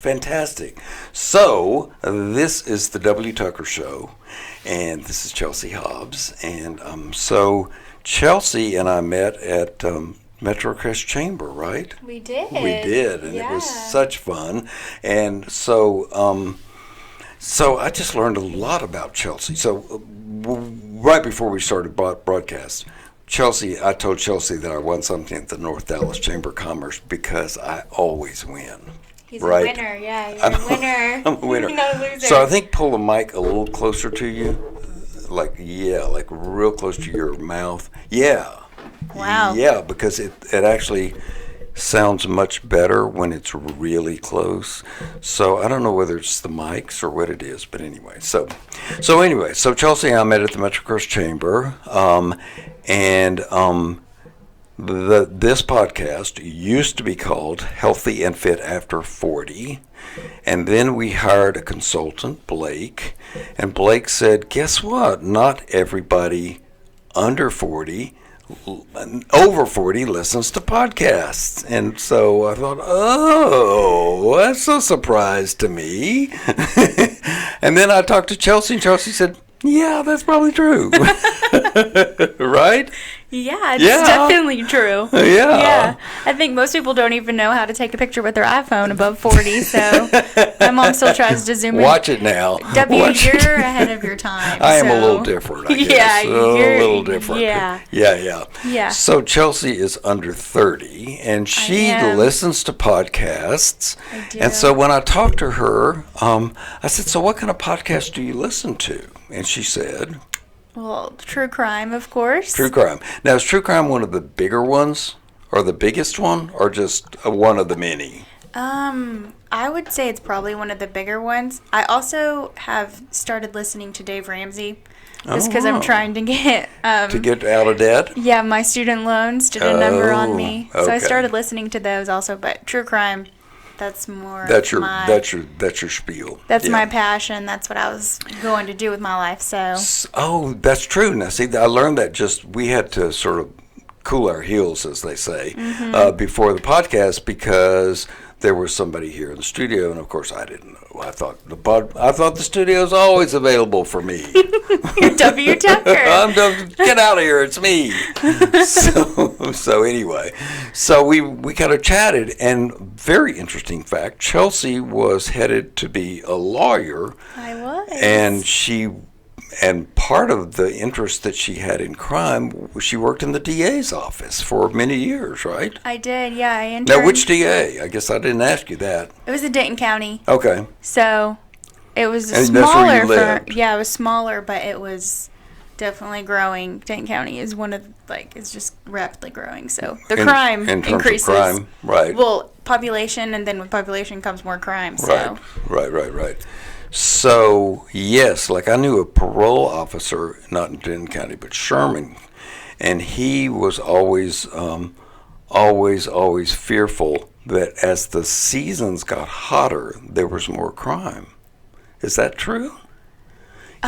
Fantastic. So, this is the W. Tucker Show, and this is Chelsi Hobbs. And Chelsi and I met at MetroCrest Chamber, right? We did. We did, and yeah. it was such fun. And so I just learned a lot about Chelsi. So, right before we started broadcast, I told Chelsi that I won something at the North Dallas Chamber of Commerce because I always win. He's right? a winner, yeah. You're a winner. I'm a winner. You're not a loser. So I think pull the mic a little closer to you. Like real close to your mouth. Yeah. Wow. Yeah, because it actually sounds much better when it's really close. So I don't know whether it's the mics or what it is, but anyway. So Chelsi and I met at the MetroCrest Chamber, this podcast used to be called Healthy and Fit After 40, and then we hired a consultant, Blake, and Blake said, guess what? Not everybody over 40 listens to podcasts. And so I thought, oh, that's a surprise to me. And then I talked to Chelsi, and Chelsi said, yeah, that's probably true. Right? Yeah, it's definitely true. Yeah. I think most people don't even know how to take a picture with their iPhone above 40, so my mom still tries to zoom in. Watch it now. You're ahead of your time. I am a little different, I guess. Yeah, you're a little different. Yeah. Yeah. So Chelsi is under 30, and she listens to podcasts. I do. And so when I talked to her, I said, so what kind of podcast do you listen to? And she said, well, true crime, of course. True crime. Now, is true crime one of the bigger ones, or the biggest one, or just one of the many? I would say it's probably one of the bigger ones. I also have started listening to Dave Ramsey, just because I'm trying to get... to get out of debt? Yeah, my student loans did a number on me. Okay. So I started listening to those also, but true crime... That's more. That's your spiel. That's my passion. That's what I was going to do with my life. So. Oh, that's true. Now, see, I learned that we had to sort of cool our heels, as they say, before the podcast because there was somebody here in the studio, and of course I didn't know. I thought the studio's always available for me. You're W. Tucker. Get out of here! It's me. So anyway, so we kind of chatted, and very interesting fact: Chelsi was headed to be a lawyer. I was. And part of the interest that she had in crime, she worked in the DA's office for many years, right? I did, yeah. I interned. Now, which DA? I guess I didn't ask you that. It was in Dayton County. Okay. So, it was and smaller. That's where you lived. Yeah, it was smaller, but it was definitely growing. Dayton County is it's just rapidly growing. So, the crime in terms increases. Of crime, right. Well, population, and then with population comes more crime. So. Right. So, yes, like I knew a parole officer, not in Denton County, but Sherman, and he was always fearful that as the seasons got hotter, there was more crime. Is that true?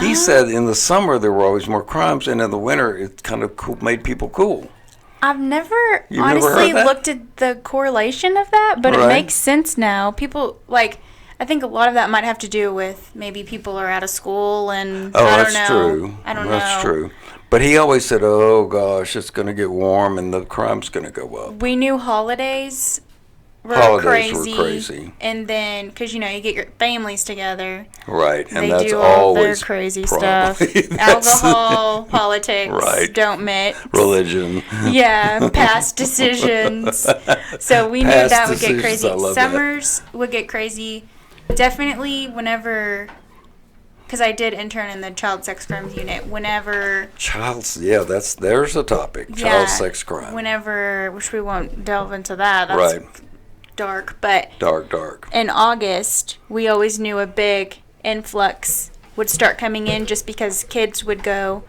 He said in the summer there were always more crimes, and in the winter it kind of made people cool. I've never honestly looked at the correlation of that, but it makes sense now. People, I think a lot of that might have to do with maybe people are out of school and I don't know. True. I don't know. That's true. But he always said, oh, gosh, it's going to get warm and the crime's going to go up. We knew holidays were crazy. And then, because, you get your families together. Right. And they that's do all always their crazy stuff. Alcohol, politics, don't mix. Religion. Yeah, past decisions. So we knew that would get crazy. Summers would get crazy. Definitely whenever, because I did intern in the child sex crimes unit, there's a topic, child sex crime. Which we won't delve into that, that's dark, but. Dark. In August, we always knew a big influx would start coming in just because kids would go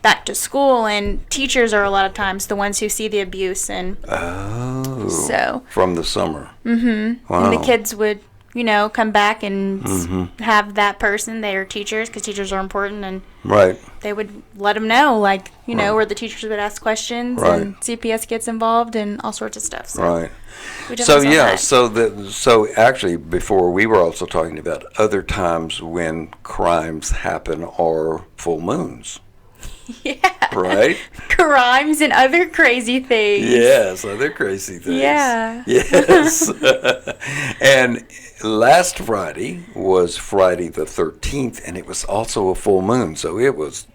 back to school, and teachers are a lot of times the ones who see the abuse, and. Oh. So. From the summer. Mm-hmm. Wow. And the kids would come back and have that person, their teachers, because teachers are important, and right. they would let them know, like, where the teachers would ask questions, and CPS gets involved and all sorts of stuff. So right. So yeah, so actually, before we were also talking about other times when crimes happen are full moons. Yeah. Right? Crimes and other crazy things. Yes, other crazy things. Yeah. Yes. And last Friday was Friday the 13th, and it was also a full moon. So it was,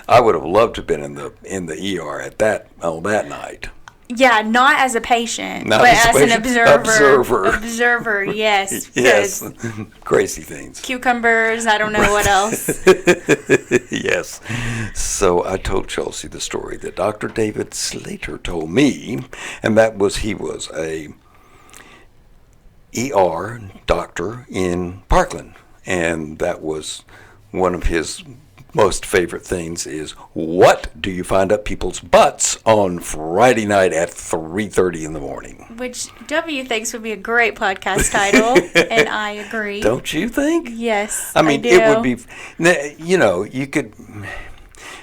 I would have loved to have been in the ER on that night. Yeah, not as a patient, but as an observer. Observer, yes. Yes. Crazy things. Cucumbers, I don't know what else. Yes. So I told Chelsi the story that Dr. David Slater told me, and that was he was a ER doctor in Parkland, and that was one of his most favorite things is, what do you find up people's butts on Friday night at 3:30 in the morning? Which W thinks would be a great podcast title, and I agree. Don't you think? Yes, I mean, I do. It would be, you could,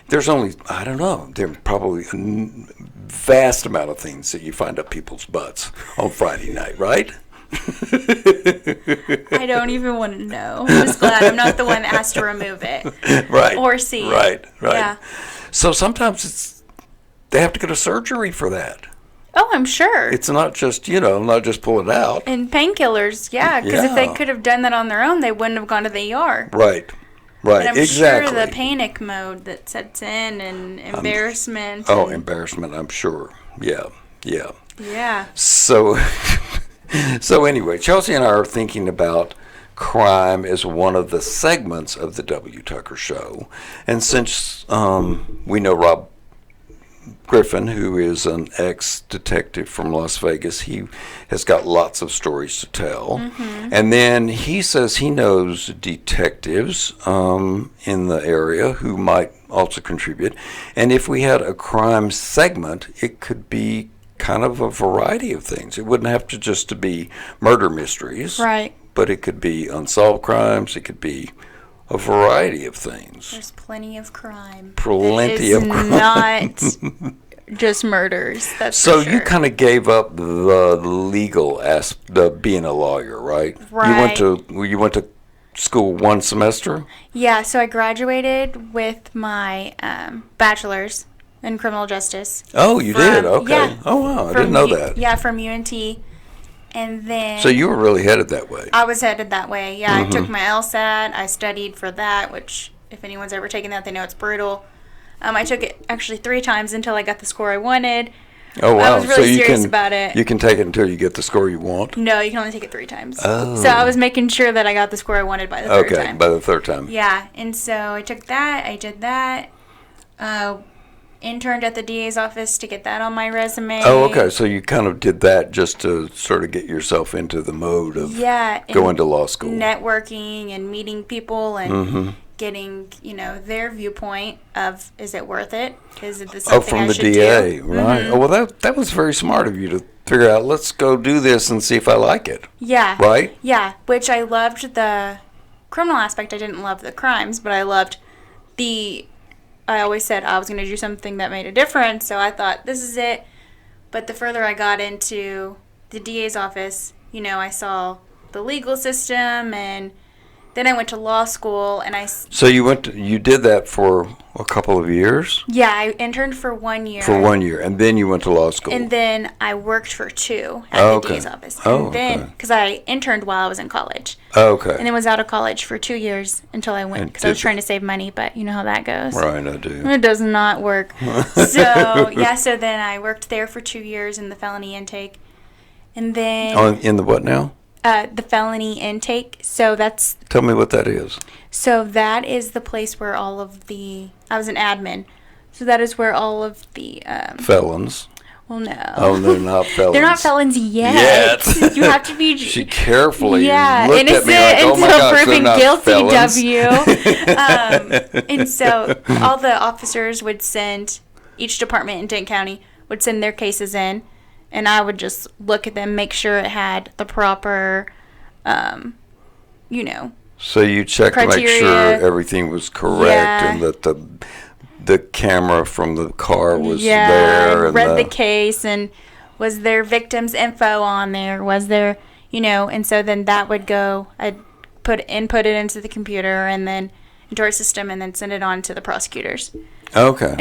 there's only, I don't know, there are probably a vast amount of things that you find up people's butts on Friday night, right? I don't even want to know. I'm just glad I'm not the one that has to remove it. Right. Or see it. Right. Yeah. So sometimes they have to go to surgery for that. Oh, I'm sure. It's not just, not just pull it out. And painkillers, yeah, because if they could have done that on their own, they wouldn't have gone to the ER. Right. And I'm exactly. sure the panic mode that sets in and embarrassment. Embarrassment, I'm sure. Yeah. Yeah. So anyway, Chelsi and I are thinking about crime as one of the segments of the W. Tucker Show. And since we know Rob Griffin, who is an ex-detective from Las Vegas, he has got lots of stories to tell. Mm-hmm. And then he says he knows detectives in the area who might also contribute. And if we had a crime segment, it could be kind of a variety of things. It wouldn't have to just to be murder mysteries. Right. But it could be unsolved crimes. It could be a variety of things. There's plenty of crime. Plenty of crime. Not just murders. That's so for sure. You kind of gave up the legal the being a lawyer, right? Right. You went to school one semester? Yeah, so I graduated with my bachelor's in criminal justice. Oh, you did? Okay. Yeah, oh, wow. I didn't know that. Yeah, from UNT. And then... So you were really headed that way. I was headed that way, yeah. Mm-hmm. I took my LSAT. I studied for that, which, if anyone's ever taken that, they know it's brutal. I took it actually 3 times until I got the score I wanted. Oh, wow. I was really serious about it. You can take it until you get the score you want? No, you can only take it 3 times. Oh. So I was making sure that I got the score I wanted by the third time. Okay, by the third time. Yeah, and so I took that. I did that. Interned at the DA's office to get that on my resume. Oh, okay. So you kind of did that just to sort of get yourself into the mode of going to law school. Networking and meeting people and getting, their viewpoint of, is it worth it? Is it something from I the should DA, do? right? Mm-hmm. Oh, well, that was very smart of you to figure out, let's go do this and see if I like it. Yeah. Right? Yeah, which I loved the criminal aspect. I didn't love the crimes, but I loved I always said I was going to do something that made a difference, so I thought, this is it. But the further I got into the DA's office, I saw the legal system, and then I went to law school, and So you did that for a couple of years? Yeah, I interned for 1 year. For 1 year, and then you went to law school. And then I worked for 2 at the DA's office. And then, because I interned while I was in college. Okay. And then was out of college for 2 years until I went, because I was trying to save money, but you know how that goes. Right, I do. It does not work. So then I worked there for 2 years in the felony intake. And then... in the what now? The felony intake. So that's... Tell me what that is. So that is the place where all of the... I was an admin. So that is where all of the... felons. Well, no. Oh, they're not felons. They're not felons yet. You have to be... She carefully looked innocent at me like, oh my gosh, proven they're not guilty, felons. W. And so all the officers would send... Each department in Dane County would send their cases in. And I would just look at them, make sure it had the proper you know. So you checked to make sure everything was correct and that the camera from the car was there. And read the case, and was there victim's info on there? Was there, and so then that would go, I'd input it into the computer and then into our system and then send it on to the prosecutors. Okay.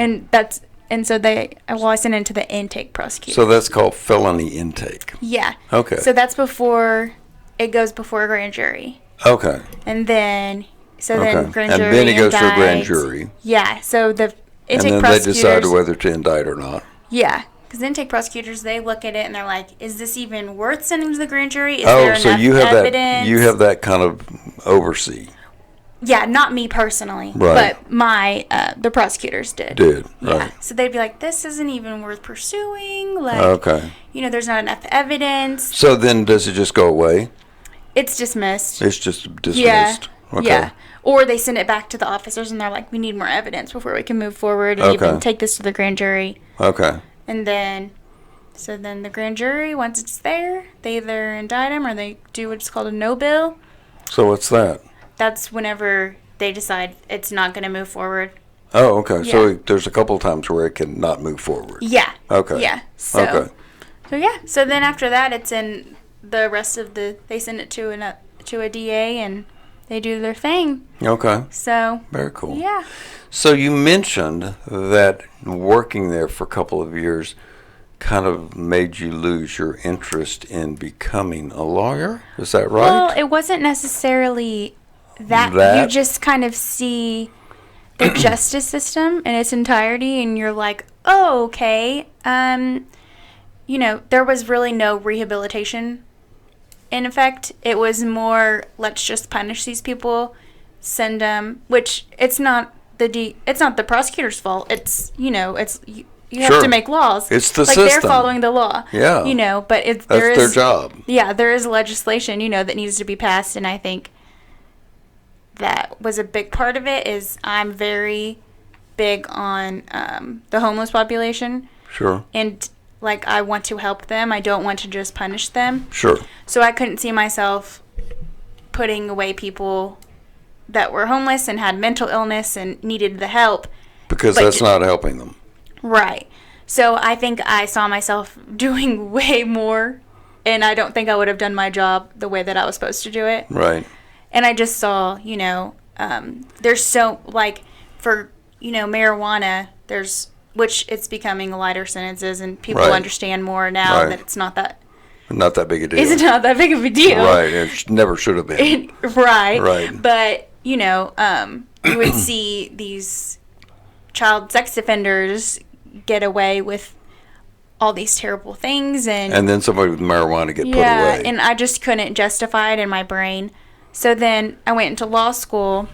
And so I sent it to the intake prosecutor. So that's called felony intake. Yeah. Okay. So that's before it goes before a grand jury. Okay. And then, grand jury and then it goes to a grand jury. Yeah. So the intake and then prosecutors. They decide whether to indict or not. Yeah. Because intake prosecutors, they look at it and they're like, is this even worth sending to the grand jury? Is there enough evidence? You have that kind of oversee. Yeah, not me personally, right. But the prosecutors did. Right. Yeah, so they'd be like, this isn't even worth pursuing. Like, okay. There's not enough evidence. So then does it just go away? It's dismissed. It's just dismissed. Yeah. Okay. Yeah. Or they send it back to the officers and they're like, we need more evidence before we can move forward and even take this to the grand jury. Okay. And then, the grand jury, once it's there, they either indict him or they do what's called a no bill. So what's that? That's whenever they decide it's not going to move forward. Oh, okay. Yeah. So there's a couple of times where it can not move forward. Yeah. Okay. Yeah. So yeah. So then after that, it's in the rest of they send it to a DA and they do their thing. Okay. So. Very cool. Yeah. So you mentioned that working there for a couple of years kind of made you lose your interest in becoming a lawyer. Is that right? Well, it wasn't necessarily that. You just kind of see the justice system in its entirety and you're like, oh, okay. There was really no rehabilitation in effect. It was more, let's just punish these people, send them, which it's not the prosecutor's fault. It's, you have to make laws. It's the system. They're following the law. Yeah. But that's their job. Yeah, there is legislation, that needs to be passed, and I think that was a big part of it. Is I'm very big on the homeless population. Sure. And I want to help them. I don't want to just punish them. Sure. So I couldn't see myself putting away people that were homeless and had mental illness and needed the help. Because that's not helping them. Right. So I think I saw myself doing way more, and I don't think I would have done my job the way that I was supposed to do it. Right. And I just saw, there's so, for, marijuana, which it's becoming lighter sentences, and people understand more now that it's not that big a deal. It's not that big of a deal. Right. It never should have been. Right. But, you would see these child sex offenders get away with all these terrible things, and then somebody with marijuana get put away. Yeah, and I just couldn't justify it in my brain. So then I went into law school,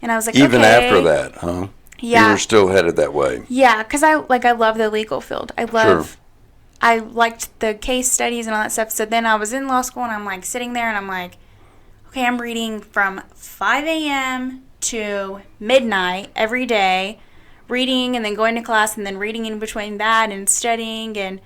and I was like, even after that, huh? Yeah, you were still headed that way. Yeah, because I love the legal field. I liked the case studies and all that stuff. So then I was in law school, and I'm sitting there, and I'm like, okay, I'm reading from 5 a.m. to midnight every day, reading and then going to class and then reading in between that and studying, and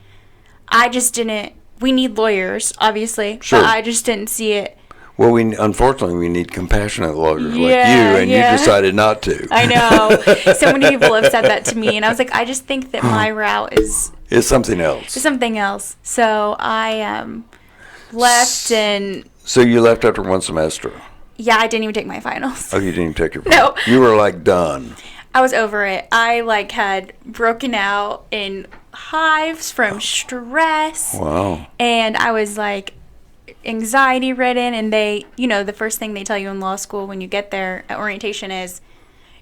I just didn't. We need lawyers, obviously, but I just didn't see it. Well, unfortunately we need compassionate lawyers like you, and you decided not to. I know. So many people have said that to me, and I was like, I just think that my route is something else. It's something else. So I left, and so you left after one semester. Yeah, I didn't even take my finals. Oh, you didn't even take your finals? No. You were done. I was over it. I had broken out in hives from stress. Wow. And I was anxiety ridden, and they, the first thing they tell you in law school when you get there at orientation is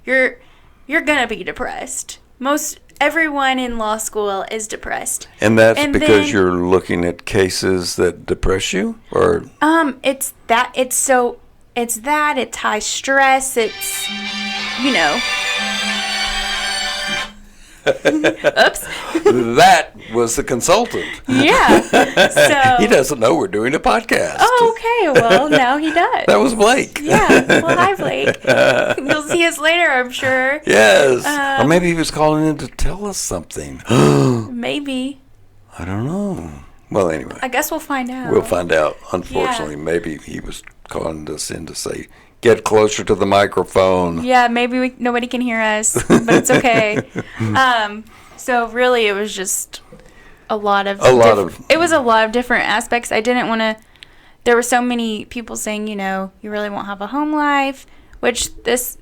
you're gonna be depressed. Everyone in law school is depressed. And that's because you're looking at cases that depress you, or it's high stress, it's Oops. That was the consultant. Yeah. So he doesn't know we're doing a podcast. Oh, okay. Well, now he does. That was Blake. Yeah. Well, hi, Blake. You'll see us later, I'm sure. Yes. Or maybe he was calling in to tell us something. Maybe. I don't know. Well, anyway. I guess we'll find out. We'll find out. Unfortunately, maybe he was calling us in to say, get closer to the microphone. Yeah, maybe nobody can hear us, but it's okay. So really, it was just it was a lot of different aspects. I didn't want to. There were so many people saying, you really won't have a home life, which this,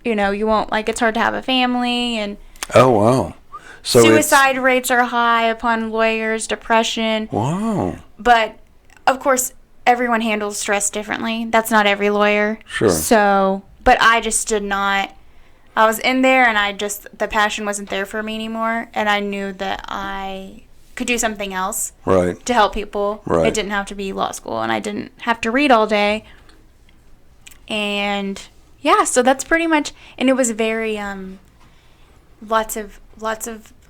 you won't, like, it's hard to have a family, and oh wow. So suicide rates are high upon lawyers, depression. Wow. But, of course, everyone handles stress differently. That's not every lawyer. Sure. So, but I just did not. I was in there, and the passion wasn't there for me anymore, and I knew that I could do something else. Right. To help people. Right. It didn't have to be law school, and I didn't have to read all day. And, yeah, so that's pretty much, and it was very, lots of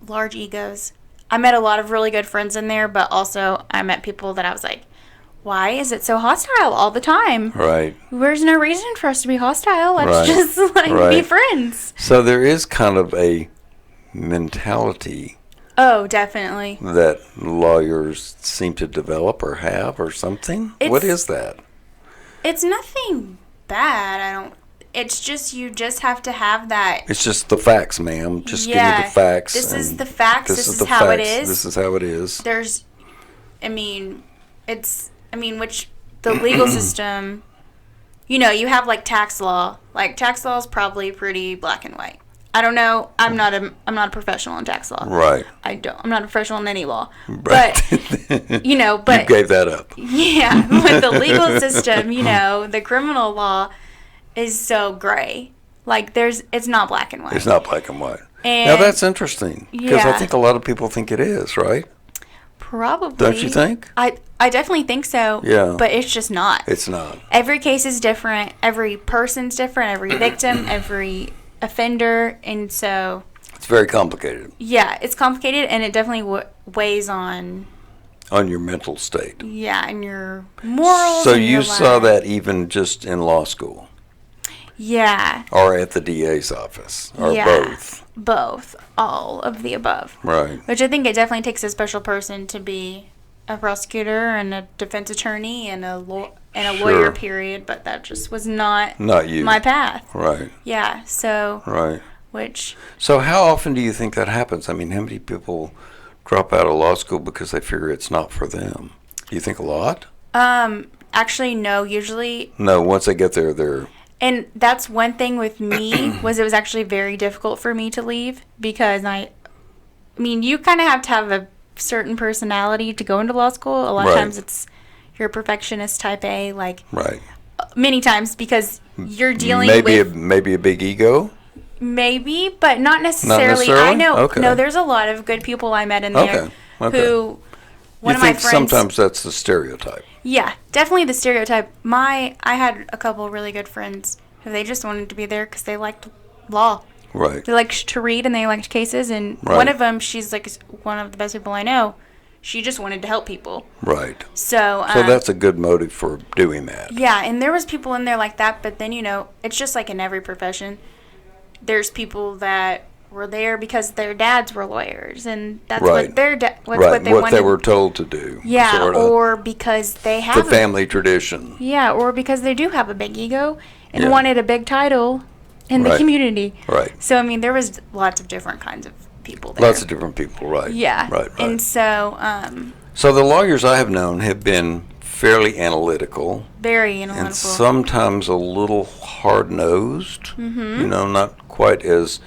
large egos. I met a lot of really good friends in there, but also I met people that I was like, why is it so hostile all the time? Right. There's no reason for us to be hostile. Let's just be friends. So there is kind of a mentality. Oh, definitely. That lawyers seem to develop or have or something. What is that? It's nothing bad. It's just you just have to have that. It's just the facts, ma'am. Just give me the facts. This is the facts. This is how it is. This is how it is. Which the legal system, you have like tax law. Like tax law is probably pretty black and white. I don't know. I'm not a professional in tax law. Right. I'm not a professional in any law. Right. But you gave that up. Yeah, with the legal system, the criminal law is so gray. Like it's not black and white. It's not black and white. And now that's interesting because I think a lot of people think it is, right? Probably. Don't you think? I definitely think so. Yeah. But it's just not. It's not. Every case is different. Every person's different. Every victim, every offender, and so it's very complicated. Yeah, it's complicated, and it definitely weighs on your mental state. Yeah, and your morals. So you saw that even just in law school. Yeah. Or at the DA's office, or both. Both, all of the above. Right. Which I think it definitely takes a special person to be a prosecutor and a defense attorney and a lawyer, period. But that just was not you. My path. Right. Yeah. So. Right. Which. So how often do you think that happens? I mean, how many people drop out of law school because they figure it's not for them? Do you think a lot? Actually, no. Usually. No. Once they get there, they're. And that's one thing with me was it was actually very difficult for me to leave because you kind of have to have a certain personality to go into law school. A lot of times you're a perfectionist type A, like many times because you're dealing with maybe a big ego. Maybe, but not necessarily. Not necessarily? I know. Okay. No, there's a lot of good people I met in there who. One of my friends. Sometimes that's the stereotype. Yeah, definitely the stereotype. I had a couple really good friends who they just wanted to be there because they liked law. Right. They liked to read and they liked cases. And one of them, she's like one of the best people I know. She just wanted to help people. Right. So that's a good motive for doing that. Yeah, and there was people in there like that. But then, it's just like in every profession. There's people that were there because their dads were lawyers, and that's what what they were told to do. Yeah, sorta. Or because they have the family tradition. Yeah, or because they do have a big ego and wanted a big title in the community. Right. So there was lots of different kinds of people there. Lots of different people, right? Yeah. Right. And so. So the lawyers I have known have been fairly analytical. Very analytical. And sometimes a little hard-nosed. Mm-hmm. Not quite as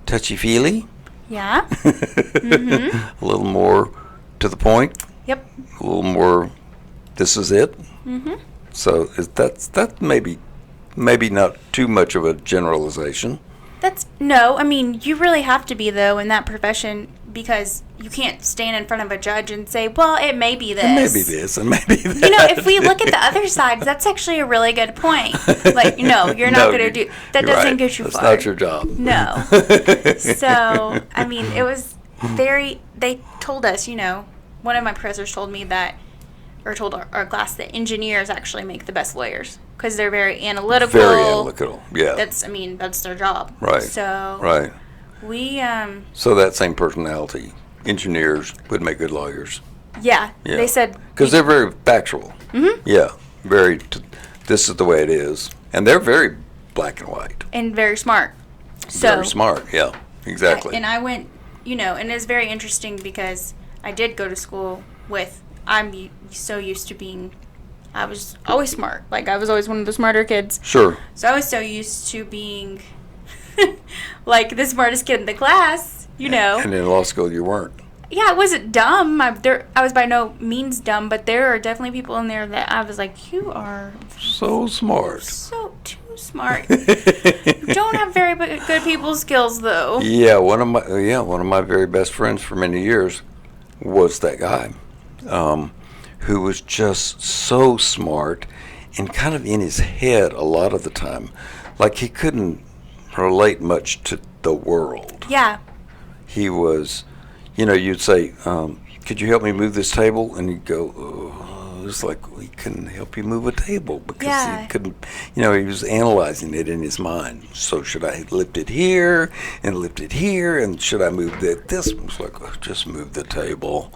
touchy-feely. Yeah. Mm-hmm. A little more to the point. Yep. A little more, this is it. Mm-hmm. So that's maybe not too much of a generalization. You really have to be, though, in that profession because you can't stand in front of a judge and say, well, it may be this. It may be this, and maybe that. If we look at the other side, that's actually a really good point. Like, no, you're not going to do that. Doesn't get you far. That's not your job. No. So, it was they told us, one of my professors told me that, or told our class that engineers actually make the best lawyers because they're very analytical. Very analytical, yeah. That's their job. Right. So. Right. We. So that same personality, engineers would make good lawyers. Yeah. They said because they're very factual. Mm-hmm. Yeah, this is the way it is, and they're very black and white and very smart. Very smart. Yeah, exactly. And I went, and it's very interesting because I did go to school with. I'm so used to being. I was always smart. Like, I was always one of the smarter kids. Sure. So I was so used to being, like, the smartest kid in the class, And in law school, you weren't. Yeah, I wasn't dumb. I was by no means dumb, but there are definitely people in there that I was like, you are... So smart. So too smart. You don't have very good people skills, though. Yeah, one of my very best friends for many years was that guy. Who was just so smart and kind of in his head a lot of the time. Like, he couldn't relate much to the world. Yeah. He was, you'd say, could you help me move this table? And he'd go, oh, it's like, we couldn't help you move a table because he couldn't, he was analyzing it in his mind. So should I lift it here and lift it here? And should I move this? It's like, oh, just move the table.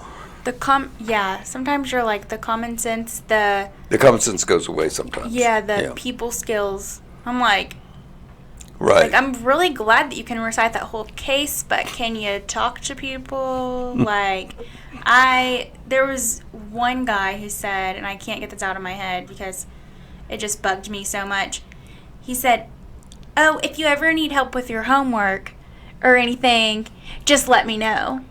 Sometimes you're like the common sense, the common sense goes away sometimes. Yeah, people skills. I'm like, right. Like, I'm really glad that you can recite that whole case, but can you talk to people? There was one guy who said, and I can't get this out of my head because it just bugged me so much. He said, "Oh, if you ever need help with your homework or anything, just let me know."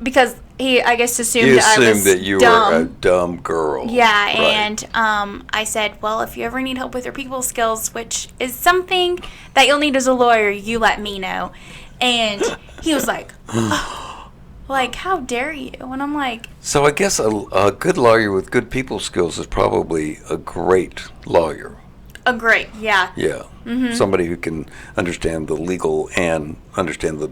Because he, I guess, assumed I was that you dumb. were a dumb girl. Yeah, right. And I said, well, if you ever need help with your people skills, which is something that you'll need as a lawyer, you let me know. And he was like, oh, like, how dare you? And I'm like... So I guess a good lawyer with good people skills is probably a great lawyer. A great, yeah. Yeah. Mm-hmm. Somebody who can understand the legal and understand the...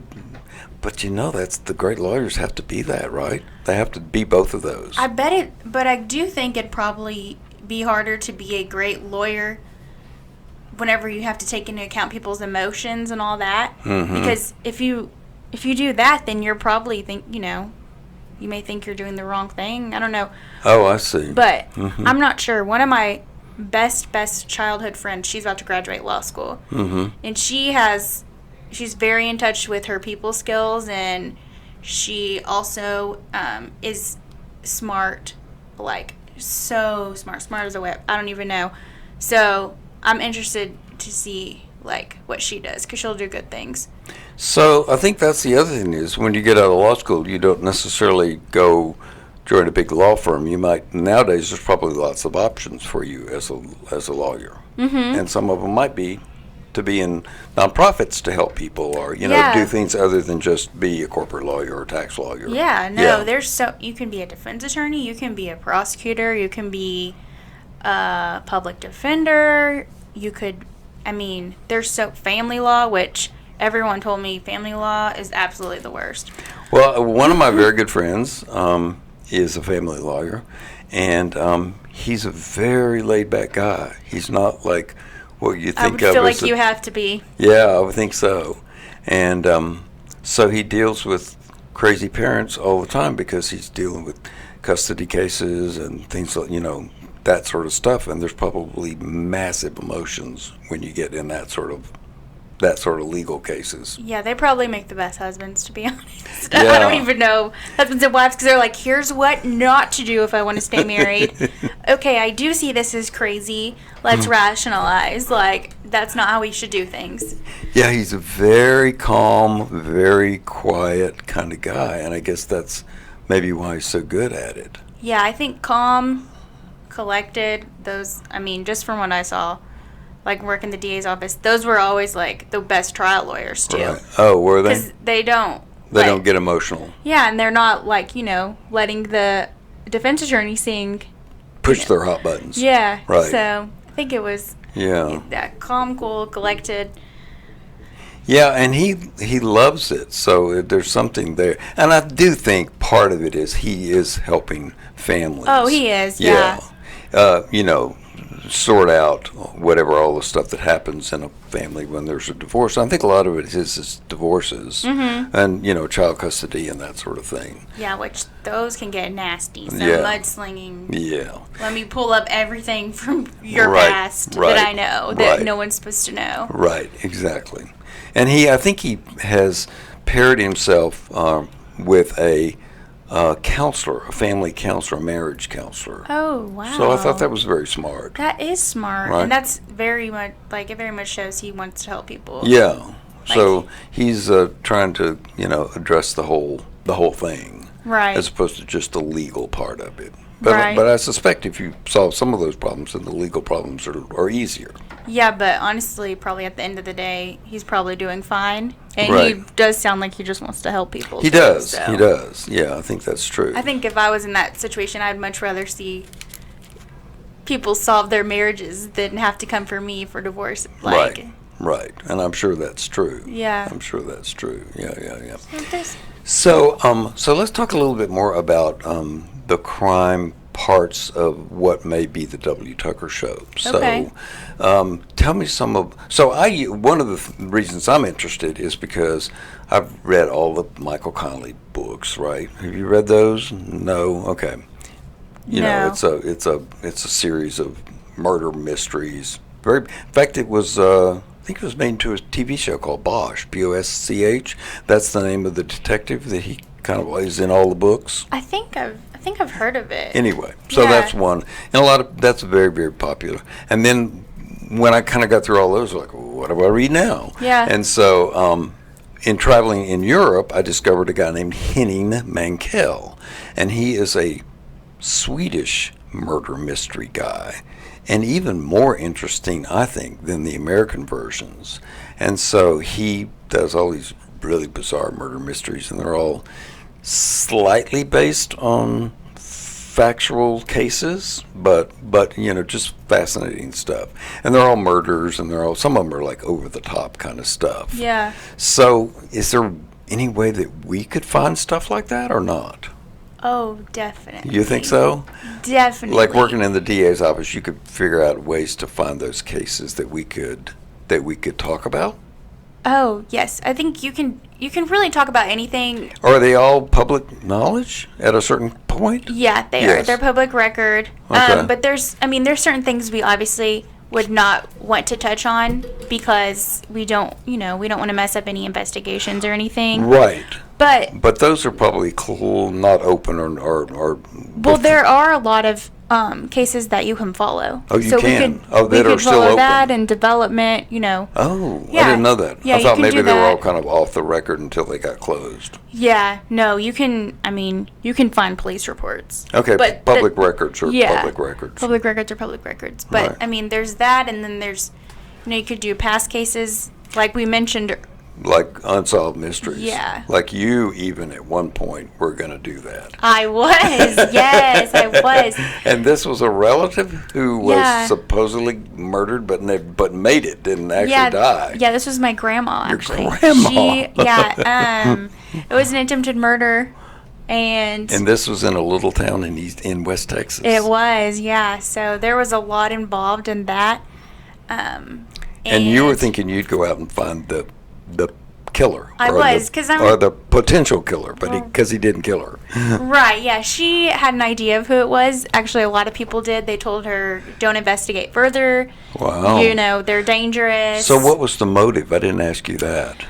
But that's the great lawyers have to be that, right? They have to be both of those. I bet it, but I do think it'd probably be harder to be a great lawyer whenever you have to take into account people's emotions and all that. Mm-hmm. Because if you do that, then you're probably you may think you're doing the wrong thing. I don't know. Oh, I see. But I'm not sure. One of my best childhood friends, she's about to graduate law school, and she's very in touch with her people skills, and she also is smart, like so smart as a whip. I don't even know. So I'm interested to see like what she does because she'll do good things. So I think that's the other thing is when you get out of law school, you don't necessarily go join a big law firm. You might nowadays. There's probably lots of options for you as a lawyer, and some of them might be to be in nonprofits to help people or do things other than just be a corporate lawyer or tax lawyer. There's you can be a defense attorney, you can be a prosecutor, you can be a public defender, there's family law, which everyone told me family law is absolutely the worst. Well, one of my very good friends is a family lawyer, and he's a very laid back guy. He's not like what you think I would feel like you have to be. Yeah, I would think so. And so he deals with crazy parents all the time because he's dealing with custody cases and things like, that sort of stuff. And there's probably massive emotions when you get in that sort of legal cases. Yeah, they probably make the best husbands, to be honest. Yeah. I don't even know husbands and wives because they're like, here's what not to do if I want to stay married. Okay, I do see this is crazy. Let's rationalize. Like, that's not how we should do things. Yeah, he's a very calm, very quiet kind of guy, and I guess that's maybe why he's so good at it. Yeah, I think calm, collected, just from what I saw, like work in the DA's office, those were always like the best trial lawyers too. Right. Oh, were they? Because they don't get emotional. Yeah, and they're not like letting the defense attorney push their hot buttons. Yeah. Right. So I think it was that calm, cool, collected. Yeah, and he loves it. So there's something there, and I do think part of it is he is helping families. Oh, he is. Yeah. sort out whatever all the stuff that happens in a family when there's a divorce. I think a lot of it is divorces and, child custody and that sort of thing. Yeah, which those can get nasty. Some mudslinging. Yeah. Let me pull up everything from your past that I know that no one's supposed to know. Right, exactly. And I think he has paired himself with a counselor, a family counselor, a marriage counselor. Oh, wow. So I thought that was very smart. That is smart. Right? And that's very much, it very much shows he wants to help people. Yeah. So he's trying to, address the whole thing. Right. As opposed to just the legal part of it. But I suspect if you solve some of those problems, then the legal problems are easier. Yeah, but honestly, probably at the end of the day, he's probably doing fine. And he does sound like he just wants to help people. He does. So. He does. Yeah, I think that's true. I think if I was in that situation, I'd much rather see people solve their marriages than have to come for me for divorce. Right. And I'm sure that's true. Yeah. I'm sure that's true. Yeah. So let's talk a little bit more about the crime parts of what may be the W. Tucker Show. Okay. So, tell me some of. So, one of the reasons I'm interested is because I've read all the Michael Connelly books. Right? Have you read those? No. Okay. No. It's a series of murder mysteries. In fact, it was. I think it was made into a TV show called Bosch. Bosch. That's the name of the detective that he kind of is in all the books. I think I've heard of it. Anyway, so that's one, and that's very, very popular. And then when I kind of got through all those, like, well, what do I read now? Yeah. And so, in traveling in Europe, I discovered a guy named Henning Mankell, and he is a Swedish murder mystery guy, and even more interesting, I think, than the American versions. And so he does all these really bizarre murder mysteries, and they're all slightly based on factual cases, but just fascinating stuff. And they're all murders, and some of them are like over the top kind of stuff. Yeah. So is there any way that we could find stuff like that or not? Oh, definitely. You think so? Definitely. Like working in the DA's office, you could figure out ways to find those cases that we could talk about? Oh, yes. I think you can really talk about anything. Are they all public knowledge at a certain point? Yeah, they are. They're public record. Okay. But there's certain things we obviously would not want to touch on because we don't want to mess up any investigations or anything. Right. But those are probably not open or well, there are a lot of cases that you can follow. Oh, you so can? We could, that we are could still follow open? that and development, Oh, Yeah. I didn't know that. Yeah, I thought you can maybe do they were all that. kind of off the record until they got closed. Yeah, no, you can find police reports. Okay, but public records are public records. Public records are public records. But, Right. There's that, and then there's, you could do past cases, like we mentioned. Like unsolved mysteries. Yeah. Like you even at one point were going to do that. I was, yes, I was. And this was a relative who was supposedly murdered but made it, didn't actually die. Yeah, this was my grandma, actually. Your grandma? It was an attempted murder. And this was in a little town in West Texas. It was, yeah. So there was a lot involved in that. And you were thinking you'd go out and find the killer. I was, because or the potential killer, but because he didn't kill her. Right, yeah. She had an idea of who it was. Actually, a lot of people did. They told her, don't investigate further. Wow. They're dangerous. So what was the motive? I didn't ask you that.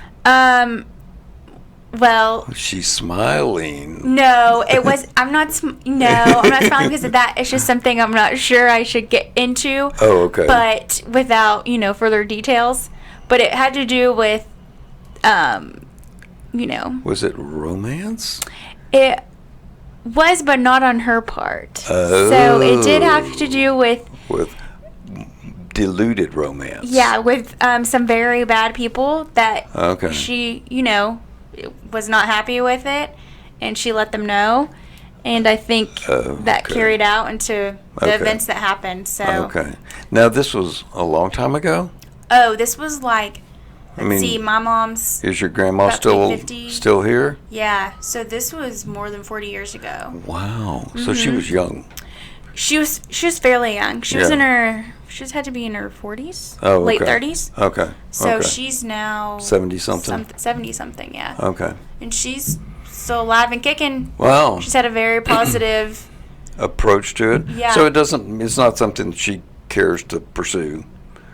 Well, she's smiling. No, it was. I'm not smiling because of that. It's just something I'm not sure I should get into. Oh, okay. But without further details. But it had to do with, Was it romance? It was, but not on her part. Oh. So it did have to do with deluded romance. Yeah, with some very bad people that she, was not happy with it, and she let them know. And I think that carried out into the events that happened. So okay. Now this was a long time ago? Oh, this was like, let's see, my mom's... Is your grandma still here? Yeah, so this was more than 40 years ago. Wow. So she was young. She was fairly young. She was had to be in her 40s, late 30s. Okay. So she's now 70 something. 70 something, yeah. Okay. And she's still alive and kicking. Wow. She's had a very positive approach to it. Yeah. So it's not something that she cares to pursue.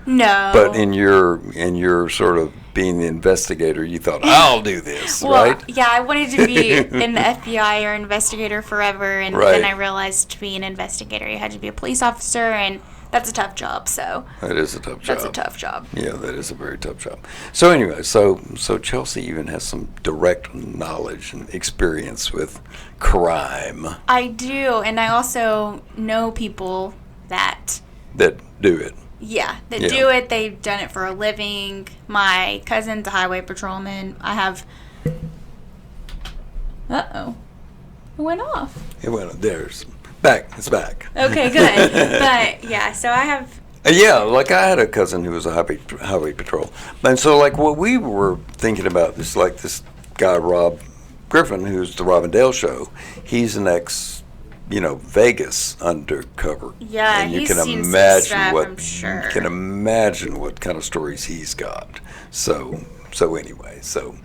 No. But in your sort of being the investigator, you thought, I'll do this, right? Yeah, I wanted to be in the FBI or investigator forever, and then I realized to be an investigator, you had to be a police officer, and that's a tough job. So that is a tough job. That's a tough job. Yeah, that is a very tough job. So anyway, so Chelsi even has some direct knowledge and experience with crime. I do, and I also know people that do it. Yeah, that do it. They've done it for a living. My cousin's a highway patrolman. I have... Uh-oh. It went off. It went. There's... Back. It's back. Okay, good. But, yeah, so I have... Yeah, like I had a cousin who was a highway patrol. And so, like, what we were thinking about is, like, this guy, Rob Griffin, who's the Rob and Dale show. He's an Vegas undercover. Yeah, and you can imagine what kind of stories he's got. So anyway, so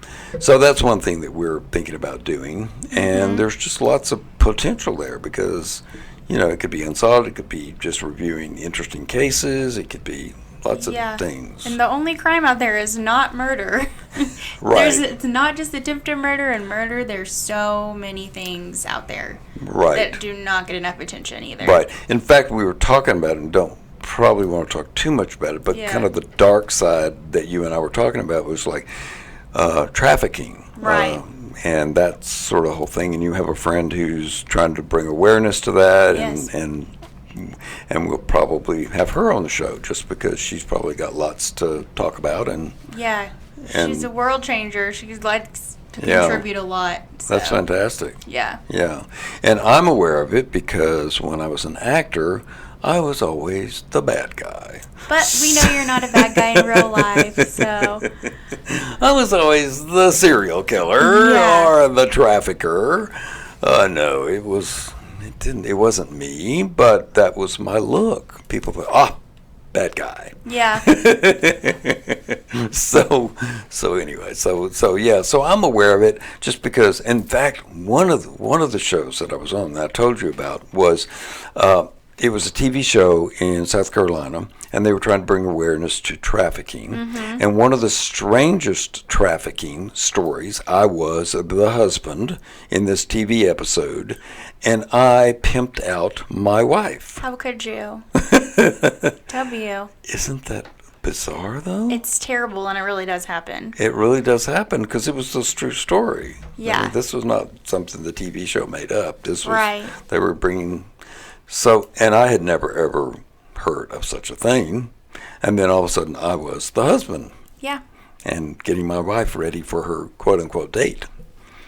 that's one thing that we're thinking about doing, and there's just lots of potential there because, it could be unsolved, it could be just reviewing interesting cases, it could be lots of things. And the only crime out there is not murder. Right. It's not just attempted murder and murder. There's so many things out there that do not get enough attention either. Right. In fact, we were talking about it and don't probably want to talk too much about it, but kind of the dark side that you and I were talking about was like trafficking. Right. And that sort of whole thing. And you have a friend who's trying to bring awareness to that. Yes. And we'll probably have her on the show just because she's probably got lots to talk about. She's a world changer. She likes to contribute a lot. So. That's fantastic. Yeah. Yeah. And I'm aware of it because when I was an actor, I was always the bad guy. But we know you're not a bad guy in real life, so... I was always the serial killer or the trafficker. No, it wasn't me, but that was my look. People thought, bad guy. Yeah. So anyway, so I'm aware of it just because, in fact, one of the shows that I was on that I told you about was it was a TV show in South Carolina, and they were trying to bring awareness to trafficking. And one of the strangest trafficking stories, I was the husband in this TV episode, and I pimped out my wife. How could you? W. Isn't that bizarre, though? It's terrible, and it really does happen. It really does happen, because it was this true story. Yeah. I mean, this was not something the TV show made up. This was, right. They were bringing... So, and I had never, ever heard of such a thing. And then all of a sudden, I was the husband. Yeah. And getting my wife ready for her quote-unquote date.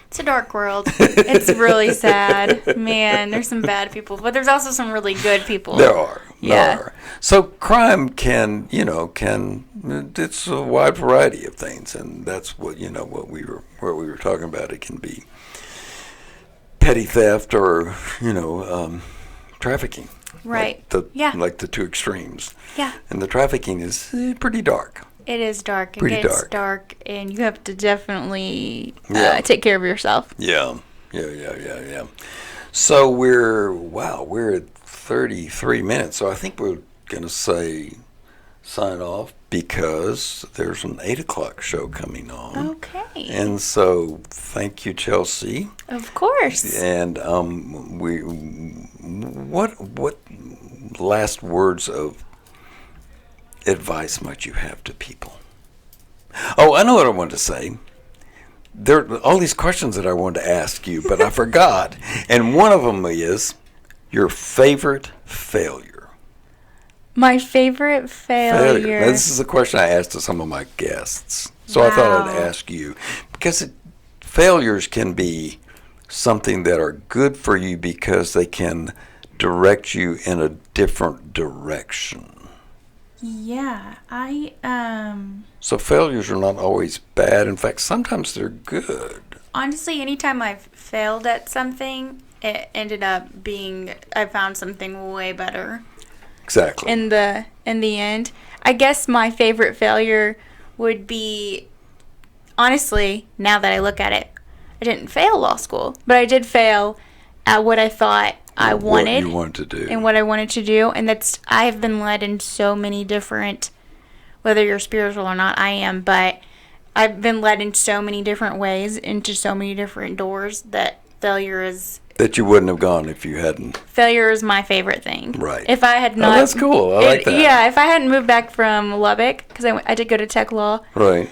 It's a dark world. It's really sad. Man, there's some bad people, but there's also some really good people. There are. Yeah. There are. So crime can, it's a wide variety of things. And that's what we were talking about. It can be petty theft or, trafficking. Right. Like the two extremes. Yeah. And the trafficking is pretty dark. It is dark. Pretty it gets dark, and you have to definitely take care of yourself. Yeah. So we're at 33 minutes. So I think we're going to sign off because there's an 8 o'clock show coming on. Okay. And so thank you, Chelsi. Of course. And what last words of advice might you have to people? Oh, I know what I wanted to say. There are all these questions that I wanted to ask you, but I forgot. And one of them is your favorite failure. My favorite failure. Now, this is a question I asked to some of my guests. So I thought I'd ask you. Because failures can be something that are good for you because they can direct you in a different direction. Yeah, So failures are not always bad. In fact, sometimes they're good. Honestly, anytime I've failed at something, it ended up being, I found something way better. Exactly. In the end. I guess my favorite failure would be, honestly, now that I look at it, I didn't fail law school, but I did fail at what I thought I wanted. What you wanted to do. And what I wanted to do. And I have been led in so many different, whether you're spiritual or not, I am, but I've been led in so many different ways into so many different doors that failure is... That you wouldn't have gone if you hadn't. Failure is my favorite thing. Right. If I had not... Oh, that's cool. I like that. Yeah, if I hadn't moved back from Lubbock, because I did go to tech law. Right.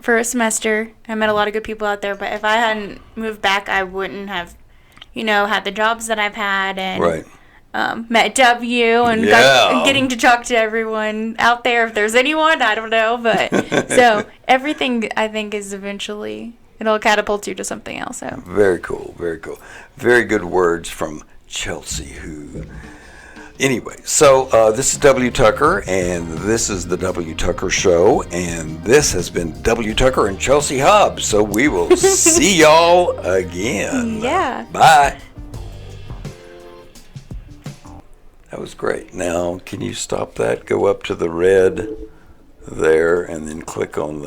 For a semester. I met a lot of good people out there, but if I hadn't moved back, I wouldn't have, had the jobs that I've had and met W and getting to talk to everyone out there. If there's anyone, I don't know, but so everything I think is eventually, it'll catapult you to something else. So very cool, very cool, very good words from Chelsi, who. Anyway, so this is W. Tucker, and this is the W. Tucker Show, and this has been W. Tucker and Chelsi Hobbs. So we will see y'all again. Yeah. Bye. That was great. Now, can you stop that? Go up to the red there, and then click on the